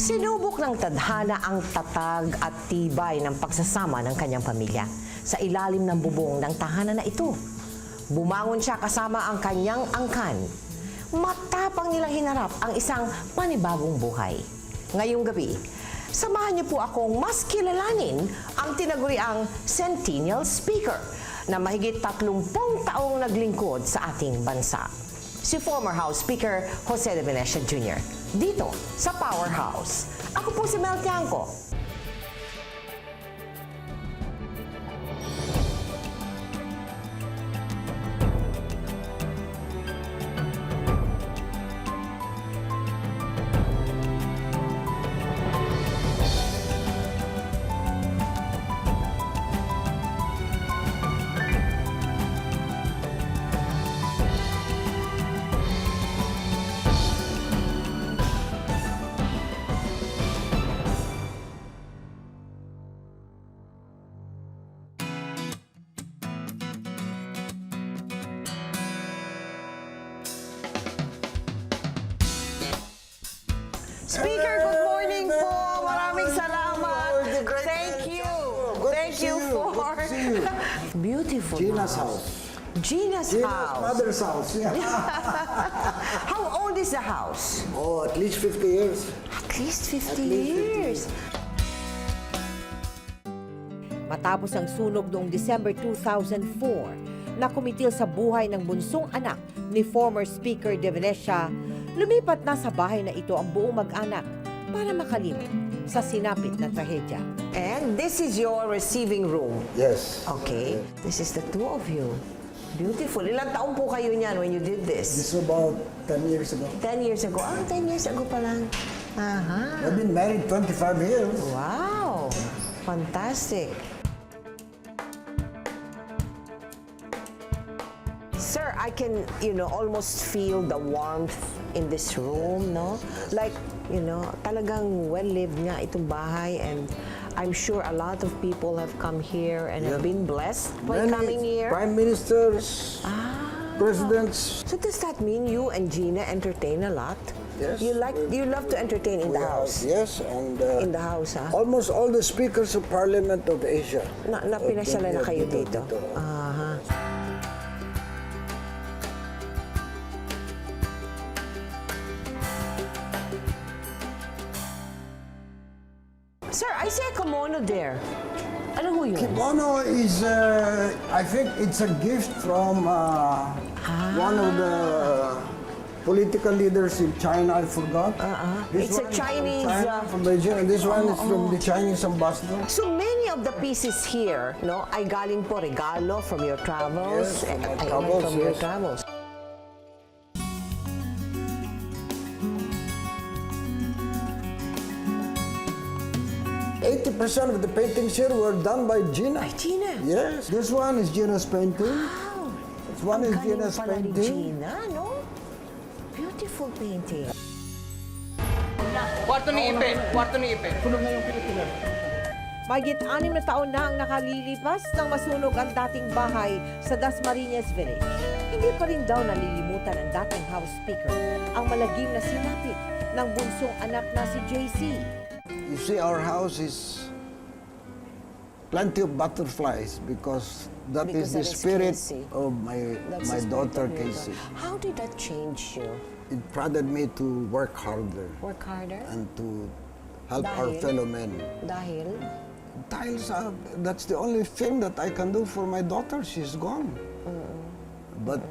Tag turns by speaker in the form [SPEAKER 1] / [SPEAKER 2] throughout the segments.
[SPEAKER 1] Sinubok ng tadhana ang tatag at tibay ng pagsasama ng kanyang pamilya sa ilalim ng bubong ng tahanan na ito. Bumangon siya kasama ang kanyang angkan. Matapang nilang hinarap ang isang panibagong buhay. Ngayong gabi, samahan niyo po akong mas kilalanin ang tinaguriang Centennial Speaker na mahigit 30 taong naglingkod sa ating bansa. Si former House Speaker Jose De Venecia Jr. dito sa Powerhouse. Ako po si Mel Tiangco. Speaker, good morning po. Maraming salamat. Thank you. Thank you for beautiful
[SPEAKER 2] Gina's house.
[SPEAKER 1] Gina's house.
[SPEAKER 2] Mother's house, yeah.
[SPEAKER 1] How old is the house?
[SPEAKER 2] Oh, at least 50 years.
[SPEAKER 1] At least 50 years. Matapos ang sunog noong December 2004 na kumitil sa buhay ng bunsong anak ni former Speaker De Venecia, lumipat na sa bahay na ito ang buong mag-anak para makalimot sa sinapit na trahedya. And this is your receiving room.
[SPEAKER 2] Yes.
[SPEAKER 1] Okay. This is the two of you. Beautiful. Ilang taon po kayo niyan when you did this?
[SPEAKER 2] This is about 10 years ago.
[SPEAKER 1] 10 years ago. 10 years ago pa lang. Aha.
[SPEAKER 2] I've been married 25 years.
[SPEAKER 1] Wow. Fantastic. Sir, I can, almost feel the warmth in this room, no? Like, talagang well-lived nga itong bahay, and I'm sure a lot of people have come here and have been blessed by coming here.
[SPEAKER 2] Prime ministers, presidents.
[SPEAKER 1] So does that mean you and Gina entertain a lot?
[SPEAKER 2] Yes.
[SPEAKER 1] You love to entertain in the house?
[SPEAKER 2] Yes, and
[SPEAKER 1] In the house, ha?
[SPEAKER 2] almost all the speakers of Parliament of Asia.
[SPEAKER 1] Na pinasyala na kayo dito? Aha. Sir, I see a kimono there. Ano ho yun?
[SPEAKER 2] Kimono is, I think it's a gift from one of the political leaders in China, I forgot.
[SPEAKER 1] It's a
[SPEAKER 2] one is from
[SPEAKER 1] Chinese,
[SPEAKER 2] China, from Beijing, and this one is from the Chinese ambassador.
[SPEAKER 1] So many of the pieces here, no, ay galing po regalo from your travels.
[SPEAKER 2] Yes, from my
[SPEAKER 1] Ay,
[SPEAKER 2] travels,
[SPEAKER 1] from your
[SPEAKER 2] yes.
[SPEAKER 1] travels.
[SPEAKER 2] %80 of the paintings here were done by Gina.
[SPEAKER 1] Ay, Gina.
[SPEAKER 2] Yes. This one is Gina's painting.
[SPEAKER 1] Wow.
[SPEAKER 2] This one is
[SPEAKER 1] Ang galing
[SPEAKER 2] Gina's
[SPEAKER 1] pala ni
[SPEAKER 2] painting.
[SPEAKER 1] Gina, no? Beautiful painting.
[SPEAKER 3] Kwarto ni Ipe. Kwarto ni Ipe.
[SPEAKER 1] Mahigit 6 na taon na ang nakalilipas nang masunog ang dating bahay sa Dasmariñas Village. Hindi pa rin daw nalilimutan ng dating House Speaker ang malagim na sinapit ng bunsong anak na si JC.
[SPEAKER 2] You see, our house is plenty of butterflies because that is the spirit
[SPEAKER 1] Casey.
[SPEAKER 2] of my daughter Casey.
[SPEAKER 1] How did that change you?
[SPEAKER 2] It prodded me to work harder
[SPEAKER 1] Work harder?
[SPEAKER 2] and to help our
[SPEAKER 1] Dahil?
[SPEAKER 2] fellow men.
[SPEAKER 1] Dahil?
[SPEAKER 2] Dahil that's the only thing that I can do for my daughter. She's gone. But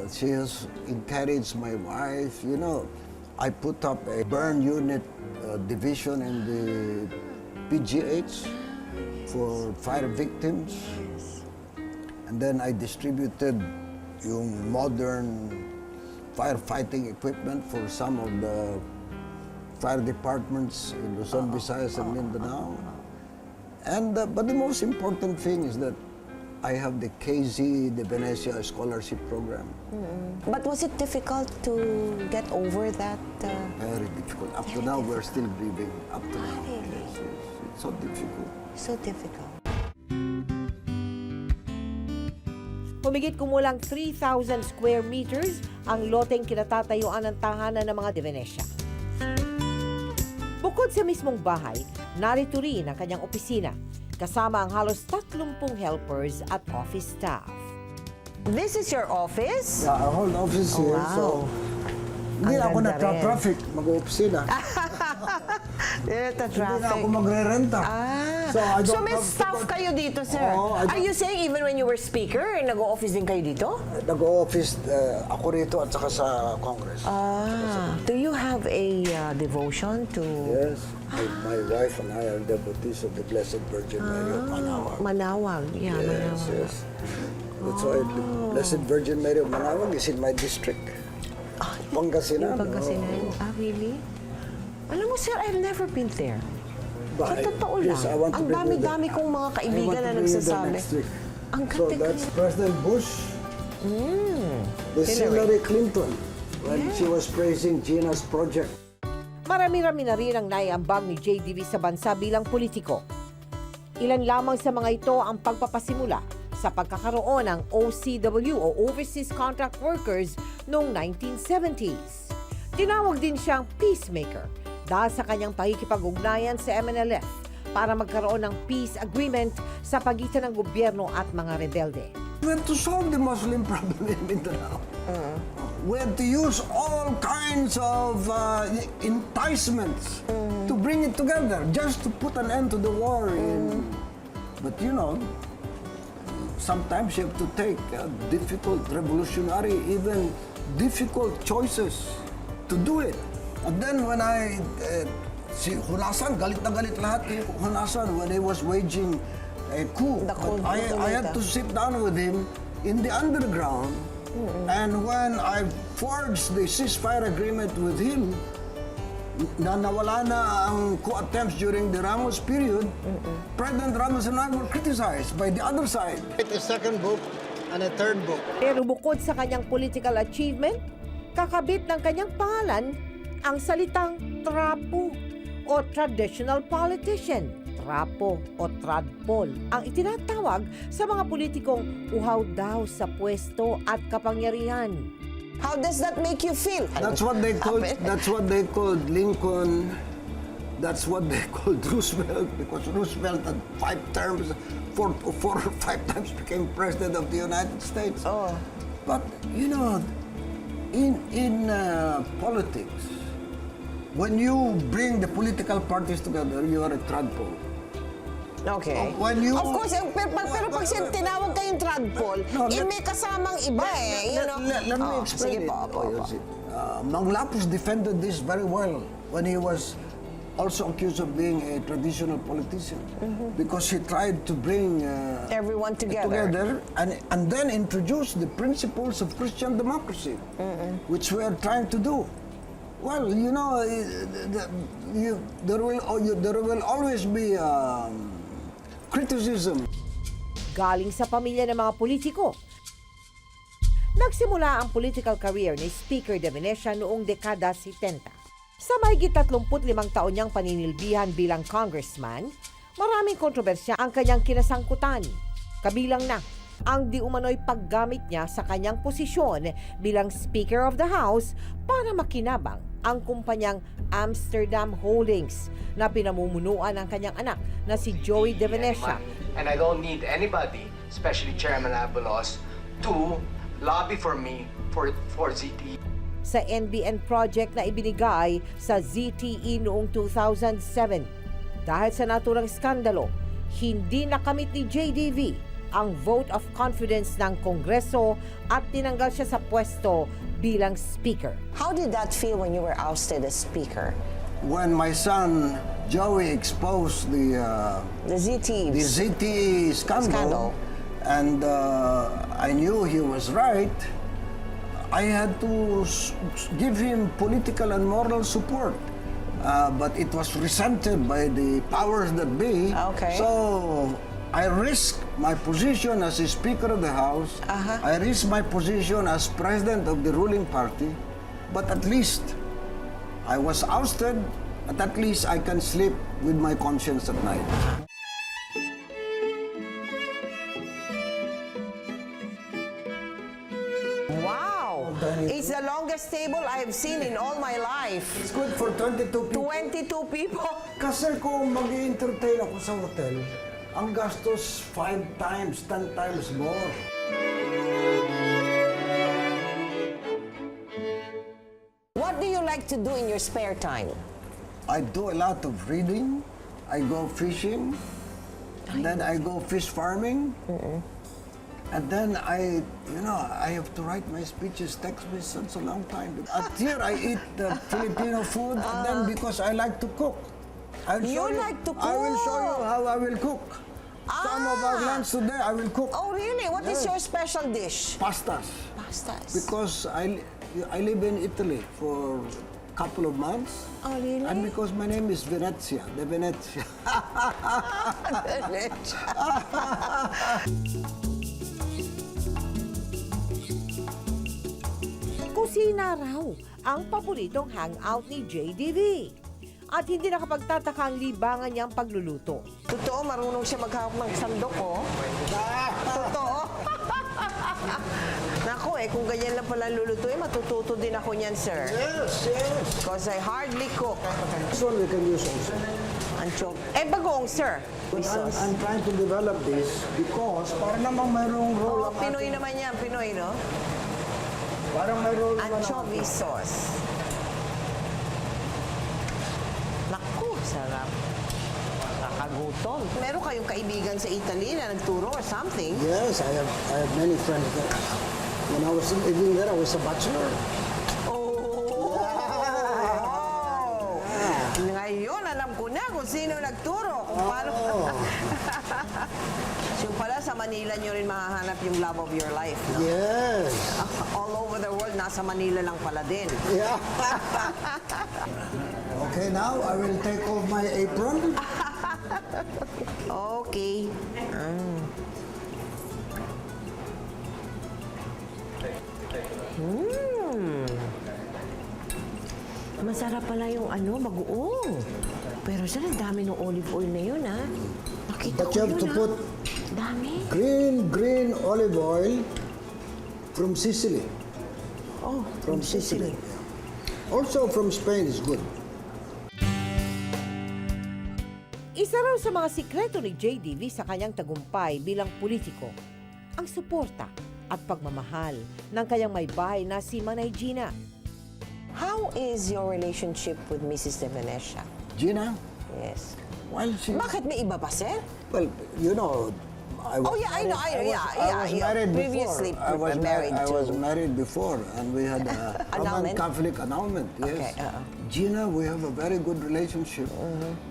[SPEAKER 2] she has encouraged my wife. I put up a burn unit division in the PGH for fire victims. And then I distributed yung modern firefighting equipment for some of the fire departments in Luzon, Visayas, and Mindanao. And but the most important thing is that I have the Jose De Venecia Scholarship Program.
[SPEAKER 1] But was it difficult to get over that?
[SPEAKER 2] Very difficult. Up to now, we're still grieving. Up to now.
[SPEAKER 1] Really?
[SPEAKER 2] It's so difficult.
[SPEAKER 1] So difficult.
[SPEAKER 4] Humigit kumulang 3,000 square meters ang loteng kinatatayuan ng tahanan ng mga De Venecia. Bukod sa mismong bahay, narito rin ang kanyang opisina, kasama ang halos 30 helpers at office staff.
[SPEAKER 1] This is your office?
[SPEAKER 2] Yeah, our whole office here.
[SPEAKER 1] wow.
[SPEAKER 2] So, hindi
[SPEAKER 1] Ang
[SPEAKER 2] ako
[SPEAKER 1] ganda rin.
[SPEAKER 2] nagtra-traffic, mag-opisina.
[SPEAKER 1] The
[SPEAKER 2] Hindi na ako
[SPEAKER 1] traffic.
[SPEAKER 2] magre-renta.
[SPEAKER 1] Ah.
[SPEAKER 2] So, I
[SPEAKER 1] So
[SPEAKER 2] don't
[SPEAKER 1] may
[SPEAKER 2] have to
[SPEAKER 1] staff
[SPEAKER 2] go-
[SPEAKER 1] kayo dito, sir?
[SPEAKER 2] Oo, I
[SPEAKER 1] Are you saying even when you were speaker, nag-o-office din kayo dito?
[SPEAKER 2] Nag-office ako rito at saka sa Congress.
[SPEAKER 1] Do you have a devotion to
[SPEAKER 2] Yes, my wife and I are devotees of the Blessed Virgin Mary of Manawag.
[SPEAKER 1] Manawag? Yeah,
[SPEAKER 2] Yes,
[SPEAKER 1] Manawag.
[SPEAKER 2] yes. That's why the Blessed Virgin Mary of Manawag is in my district. Pangasinan.
[SPEAKER 1] Pagkasinan.
[SPEAKER 2] oo.
[SPEAKER 1] Really? Alam mo, sir, I've never been there. Sa
[SPEAKER 2] But
[SPEAKER 1] totoo lang,
[SPEAKER 2] yes, I want to
[SPEAKER 1] ang
[SPEAKER 2] bring you
[SPEAKER 1] dami-dami
[SPEAKER 2] there.
[SPEAKER 1] kong mga
[SPEAKER 2] I
[SPEAKER 1] kaibigan
[SPEAKER 2] want to
[SPEAKER 1] na
[SPEAKER 2] bring you there
[SPEAKER 1] nagsasabi.
[SPEAKER 2] next week.
[SPEAKER 1] Ang
[SPEAKER 2] So that's President Bush, the Hillary Clinton, when she was praising Gina's project.
[SPEAKER 4] Marami-rami na rin ang naiambag ni JDV sa bansa bilang politiko. Ilan lamang sa mga ito ang pagpapasimula sa pagkakaroon ng OCW o Overseas Contract Workers noong 1970s. Tinawag din siyang peacemaker dahil sa kanyang pakikipag-ugnayan sa MNLF para magkaroon ng peace agreement sa pagitan ng gobyerno at mga rebelde.
[SPEAKER 2] We had to solve the Muslim problem in Mindanao. We had to use all kinds of enticements to bring it together, just to put an end to the war. But you know, sometimes you have to take difficult, revolutionary, even difficult choices to do it. And then when si Hunasan, galit na galit lahat kay Hunasan when he was waging a coup.
[SPEAKER 1] The coup,
[SPEAKER 2] But I had to sit down with him in the underground. And when I forged the ceasefire agreement with him, na nawala na ang coup attempts during the Ramos period, President Ramos and I were criticized by the other side.
[SPEAKER 5] A second book and a third book.
[SPEAKER 4] Pero bukod sa kanyang political achievement, kakabit ng kanyang pangalan ang salitang trapo o traditional politician. Trapo o tradpol ang itinatawag sa mga politikong uhaw daw sa pwesto at kapangyarihan.
[SPEAKER 1] How does that make you feel?
[SPEAKER 2] That's what they called. That's what they called Lincoln. That's what they called Roosevelt, because Roosevelt had 5 terms, 4 or 5 times became president of the United States.
[SPEAKER 1] Oh.
[SPEAKER 2] But you know, in politics, when you bring the political parties together, you are a tradpole.
[SPEAKER 1] Okay.
[SPEAKER 2] When you-
[SPEAKER 1] Of course, pero pag tinawag kayong tradpol,
[SPEAKER 2] No,
[SPEAKER 1] may kasamang iba eh. You know?
[SPEAKER 2] Let me
[SPEAKER 1] Oh,
[SPEAKER 2] explain
[SPEAKER 1] sige
[SPEAKER 2] it.
[SPEAKER 1] po, opo, opo.
[SPEAKER 2] Mang Lapus defended this very well when he was also accused of being a traditional politician, because he tried to bring
[SPEAKER 1] Everyone together.
[SPEAKER 2] and then introduce the principles of Christian democracy, which we are trying to do. Well, you know, there will always be criticism.
[SPEAKER 4] Galing sa pamilya ng mga politiko. Nagsimula ang political career ni Speaker De Venecia noong dekada 70. Sa mahigit 35 taon niyang paninilbihan bilang congressman, maraming kontrobersya ang kanyang kinasangkutan. Kabilang na ang di umano'y paggamit niya sa kanyang posisyon bilang Speaker of the House para makinabang ang kumpanyang Amsterdam Holdings na pinamumunuan ng kanyang anak na si Joey De Venecia.
[SPEAKER 3] And I don't need anybody, especially Chairman Abalos, to lobby for me for ZTE.
[SPEAKER 4] Sa NBN project na ibinigay sa ZTE noong 2007. Dahil sa naturang skandalo, hindi nakamit ni JDV ang vote of confidence ng Kongreso at tinanggal siya sa pwesto bilang Speaker.
[SPEAKER 1] How did that feel when you were ousted as Speaker?
[SPEAKER 2] When my son Joey exposed the
[SPEAKER 1] The ZTE.
[SPEAKER 2] ZTE scandal. And I knew he was right, I had to give him political and moral support. But it was resented by the powers that be.
[SPEAKER 1] Okay.
[SPEAKER 2] So I risked my position as a Speaker of the House. I risked my position as President of the ruling party. But at least I was ousted, but at least I can sleep with my conscience at night.
[SPEAKER 1] Wow! It's the the longest table I've seen in all my life.
[SPEAKER 2] It's good for 22 people.
[SPEAKER 1] 22 people.
[SPEAKER 2] Kasi kung mag-entertain ako sa hotel, ang gastos 5 times, 10 times more.
[SPEAKER 1] What do you like to do in your spare time?
[SPEAKER 2] I do a lot of reading. I go fishing. And then I go fish farming. And then I have to write my speeches. Takes me such a long time. At here I eat the Filipino food. And then because I like to cook.
[SPEAKER 1] You like to
[SPEAKER 2] I will show you
[SPEAKER 1] cook?
[SPEAKER 2] how I will cook. Some of our lunch today I will cook.
[SPEAKER 1] Oh, really? What is
[SPEAKER 2] Yes.
[SPEAKER 1] your special dish?
[SPEAKER 2] Pastas.
[SPEAKER 1] Pastas.
[SPEAKER 2] Because I live in Italy for a couple of months.
[SPEAKER 1] Oh, really?
[SPEAKER 2] And because my name is Venezia, De Venecia.
[SPEAKER 4] Kusina raw ang paboritong hangout ni JDV. At hindi nakapagtataka ang libangan niyang pagluluto.
[SPEAKER 1] Totoo, marunong siya maghawak ng sandok, oh. Totoo. Naku, kung ganyan lang pala lulutuin, matututo din ako niyan, sir.
[SPEAKER 2] Yes, yes.
[SPEAKER 1] Because I hardly cook.
[SPEAKER 2] This one we can use also.
[SPEAKER 1] Anchok. Bagoong, sir.
[SPEAKER 2] But
[SPEAKER 1] Bisos.
[SPEAKER 2] I'm trying to develop this because para namang mayroong role
[SPEAKER 1] Oh, Pinoy naman yan, Pinoy, no?
[SPEAKER 2] Parang may role naman
[SPEAKER 1] Anchovy sauce. Naku, sarap. Nakagutom. Meron kayong kaibigan sa Italy na nagturo or something?
[SPEAKER 2] Yes, I have many friends there. When I was living there, I was a bachelor.
[SPEAKER 1] Oh! Ngayon, alam ko na kung sino nagturo. Kung paano. Yung pala, sa Manila nyo rin mahahanap yung love of your life, no?
[SPEAKER 2] Yes.
[SPEAKER 1] All over the world, nasa Manila lang pala din.
[SPEAKER 2] Yeah. Okay, now I will take off my apron.
[SPEAKER 1] Okay. Masarap pala yung bagoong. Pero sir, ang dami ng olive oil na yun, ha? Nakita
[SPEAKER 2] But
[SPEAKER 1] ko
[SPEAKER 2] you have
[SPEAKER 1] yun,
[SPEAKER 2] to
[SPEAKER 1] ha?
[SPEAKER 2] put
[SPEAKER 1] Dami.
[SPEAKER 2] green olive oil from Sicily.
[SPEAKER 1] Oh,
[SPEAKER 2] From Sicily. Also from Spain is good.
[SPEAKER 4] Isa raw sa mga sikreto ni JDV sa kanyang tagumpay bilang politiko, ang suporta at pagmamahal ng kanyang may bahay na si Manay Gina.
[SPEAKER 1] How is your relationship with Mrs. De Venecia?
[SPEAKER 2] Gina,
[SPEAKER 1] Yes.
[SPEAKER 2] well, she...
[SPEAKER 1] Bakit may iba pa, sir?
[SPEAKER 2] Well, you know, I was
[SPEAKER 1] Oh, yeah, I know,
[SPEAKER 2] married-
[SPEAKER 1] yeah,
[SPEAKER 2] I was
[SPEAKER 1] yeah.
[SPEAKER 2] married
[SPEAKER 1] Previously
[SPEAKER 2] before.
[SPEAKER 1] married
[SPEAKER 2] I was
[SPEAKER 1] to-
[SPEAKER 2] married before, and we had a Roman
[SPEAKER 1] Annulment?
[SPEAKER 2] Catholic annulment. Yes.
[SPEAKER 1] Okay,
[SPEAKER 2] Gina, we have a very good relationship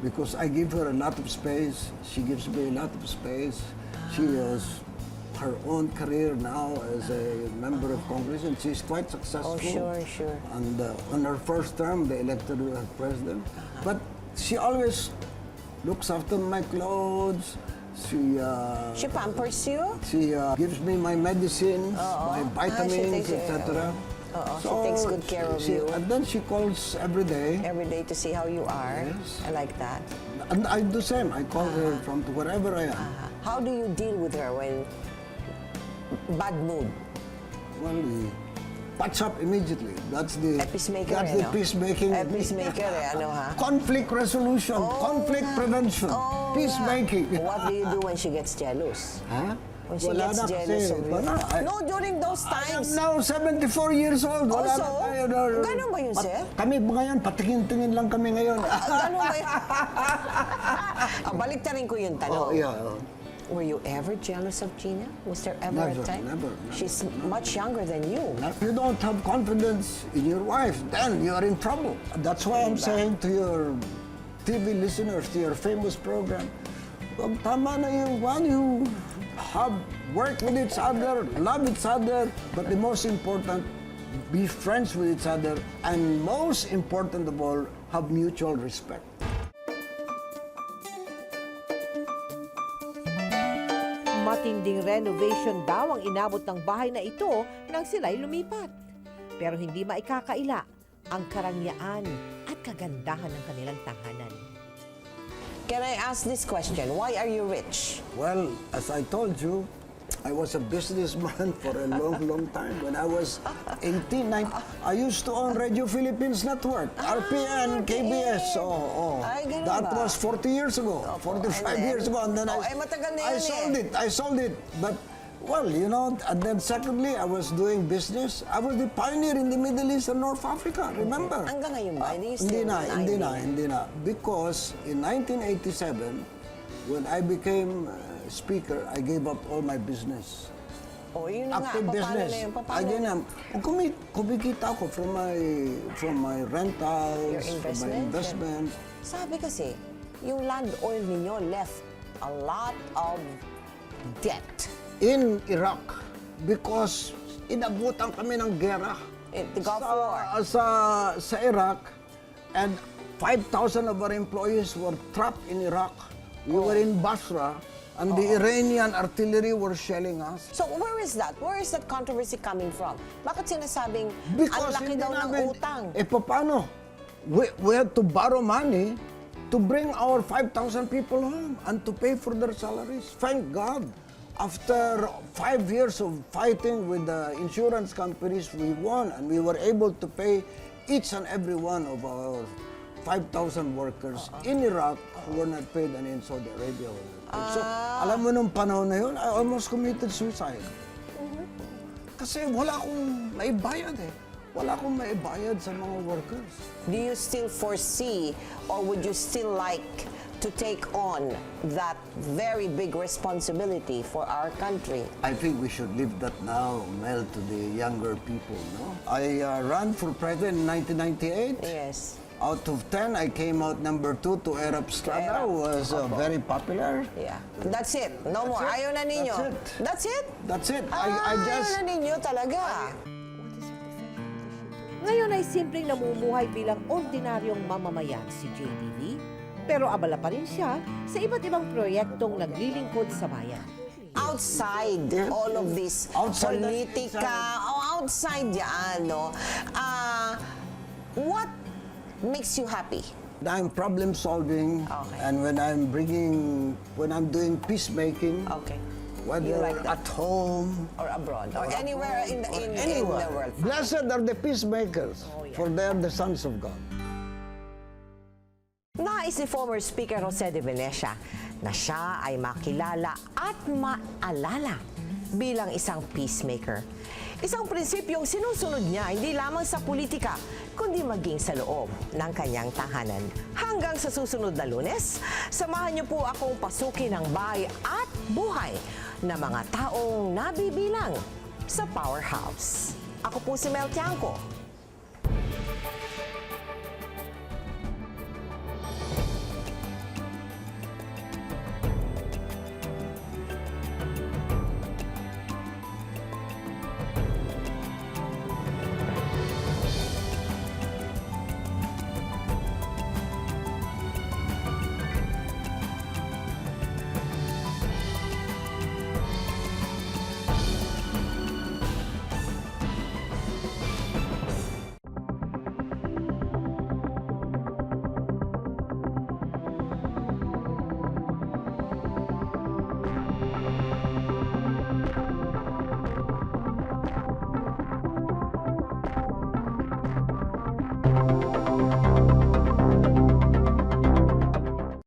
[SPEAKER 2] because I give her a lot of space. She gives me a lot of space. She has her own career now as a member of Congress, and she's quite successful.
[SPEAKER 1] Oh, sure.
[SPEAKER 2] And on her first term, they elected her president. But she always looks after my clothes.
[SPEAKER 1] She pampers you?
[SPEAKER 2] She gives me my medicines, my vitamins,
[SPEAKER 1] takes-
[SPEAKER 2] etc.
[SPEAKER 1] She takes good care of you.
[SPEAKER 2] And then she calls every day.
[SPEAKER 1] Every day to see how you are.
[SPEAKER 2] Yes.
[SPEAKER 1] I like that.
[SPEAKER 2] And I do the same. I call her from wherever I am.
[SPEAKER 1] How do you deal with her when bad mood?
[SPEAKER 2] Well, we patch up immediately. That's the
[SPEAKER 1] Peacemaker,
[SPEAKER 2] That's the
[SPEAKER 1] no?
[SPEAKER 2] peacemaking.
[SPEAKER 1] Peacemaker, ha?
[SPEAKER 2] Conflict resolution, conflict prevention, peacemaking.
[SPEAKER 1] What do you do when she gets jealous?
[SPEAKER 2] Huh?
[SPEAKER 1] When she
[SPEAKER 2] Wala
[SPEAKER 1] gets
[SPEAKER 2] na
[SPEAKER 1] jealous
[SPEAKER 2] kasi.
[SPEAKER 1] of you?
[SPEAKER 2] Wala.
[SPEAKER 1] No, during those
[SPEAKER 2] I am
[SPEAKER 1] times.
[SPEAKER 2] now 74 years old. Wala
[SPEAKER 1] Also,
[SPEAKER 2] na tayo.
[SPEAKER 1] ganun ba yun, sir?
[SPEAKER 2] Kami ngayon, patingin-tingin lang kami ngayon.
[SPEAKER 1] Ganun ba yun? Balik ko yung tanong.
[SPEAKER 2] Oh, yeah.
[SPEAKER 1] Were you ever jealous of Gina? Was there ever
[SPEAKER 2] Never,
[SPEAKER 1] a time?
[SPEAKER 2] never.
[SPEAKER 1] She's much younger than you.
[SPEAKER 2] If you don't have confidence in your wife, then you are in trouble. That's why I'm saying to your TV listeners, to your famous program, wag tama na yung one, you have work with each other, love each other, but the most important, be friends with each other, and most important of all, have mutual respect.
[SPEAKER 4] Matinding renovation daw ang inabot ng bahay na ito nang sila'y lumipat. Pero hindi maikakaila ang karangyaan at kagandahan ng kanilang tahanan.
[SPEAKER 1] Can I ask this question? Why are you rich?
[SPEAKER 2] Well, as I told you, I was a businessman for a long, long time. When I was 18, 19, I used to own Radio Philippines Network, RPN, KBS.
[SPEAKER 1] Ay, ganun
[SPEAKER 2] That
[SPEAKER 1] ba?
[SPEAKER 2] was 40 years ago, 45
[SPEAKER 1] and then-
[SPEAKER 2] years ago. And then
[SPEAKER 1] matagal na
[SPEAKER 2] I
[SPEAKER 1] yun
[SPEAKER 2] sold it. I sold it. But, well, you know, and then secondly, I was doing business. I was the pioneer in the Middle East and North Africa, remember?
[SPEAKER 1] Hanggang ngayon ba?
[SPEAKER 2] Hindi na. Because in 1987, when I became speaker, I gave up all my business.
[SPEAKER 1] Yun na nga.
[SPEAKER 2] Active
[SPEAKER 1] Paano
[SPEAKER 2] business.
[SPEAKER 1] na yun? Paano?
[SPEAKER 2] Again, kumikita ako from my rentals,
[SPEAKER 1] Your
[SPEAKER 2] from my investments.
[SPEAKER 1] Sabi kasi, yung land oil ninyo left a lot of debt.
[SPEAKER 2] In Iraq, because inabutan kami ng gera.
[SPEAKER 1] The Gulf War.
[SPEAKER 2] Sa Iraq, and 5,000 of our employees were trapped in Iraq. We were in Basra, and the Iranian artillery were shelling us.
[SPEAKER 1] So where is that? Where is that controversy coming from? Bakit sinasabing ang
[SPEAKER 2] Because
[SPEAKER 1] laki
[SPEAKER 2] hindi
[SPEAKER 1] daw ng
[SPEAKER 2] namin,
[SPEAKER 1] utang?
[SPEAKER 2] paano? We had to borrow money to bring our 5,000 people home and to pay for their salaries. Thank God. After 5 years of fighting with the insurance companies, we won and we were able to pay each and every one of our 5,000 workers in Iraq who were not paid and in Saudi Arabia were not paid. So, alam mo nung panahon na yun, I almost committed suicide. Kasi wala akong maibayad eh. Wala akong maibayad sa mga workers.
[SPEAKER 1] Do you still foresee or would you still like to take on that very big responsibility for our country?
[SPEAKER 2] I think we should leave that now, Mel, to the younger people, no? I ran for president in 1998.
[SPEAKER 1] Yes.
[SPEAKER 2] Out of 10, I came out number 2 to Arab Strada, was very popular.
[SPEAKER 1] Yeah. That's it. No more.
[SPEAKER 2] it.
[SPEAKER 1] Ayaw na ninyo.
[SPEAKER 2] That's it.
[SPEAKER 1] That's it?
[SPEAKER 2] That's it. I just...
[SPEAKER 1] Ayaw na ninyo talaga.
[SPEAKER 4] Ngayon ay simpleng namumuhay bilang ordinaryong mamamayan si JDV, pero abala pa rin siya sa iba't ibang proyektong naglilingkod sa bayan.
[SPEAKER 1] Outside all of this
[SPEAKER 2] Outside
[SPEAKER 1] politika, outside yan, no? What makes you happy?
[SPEAKER 2] I'm problem solving,
[SPEAKER 1] Okay.
[SPEAKER 2] and when I'm doing peacemaking,
[SPEAKER 1] Okay.
[SPEAKER 2] whether
[SPEAKER 1] You like that?
[SPEAKER 2] at home,
[SPEAKER 1] Or abroad? Or anywhere in the world?
[SPEAKER 2] blessed are the peacemakers, for they are the sons of God.
[SPEAKER 1] Nais ni former Speaker Jose De Venecia na siya ay makilala at maalala bilang isang peacemaker. Isang prinsipyong sinusunod niya hindi lamang sa politika, kundi maging sa loob ng kanyang tahanan. Hanggang sa susunod na Lunes, samahan niyo po akong pasukin ang bahay at buhay na mga taong nabibilang sa Powerhouse. Ako po si Mel Tiangco.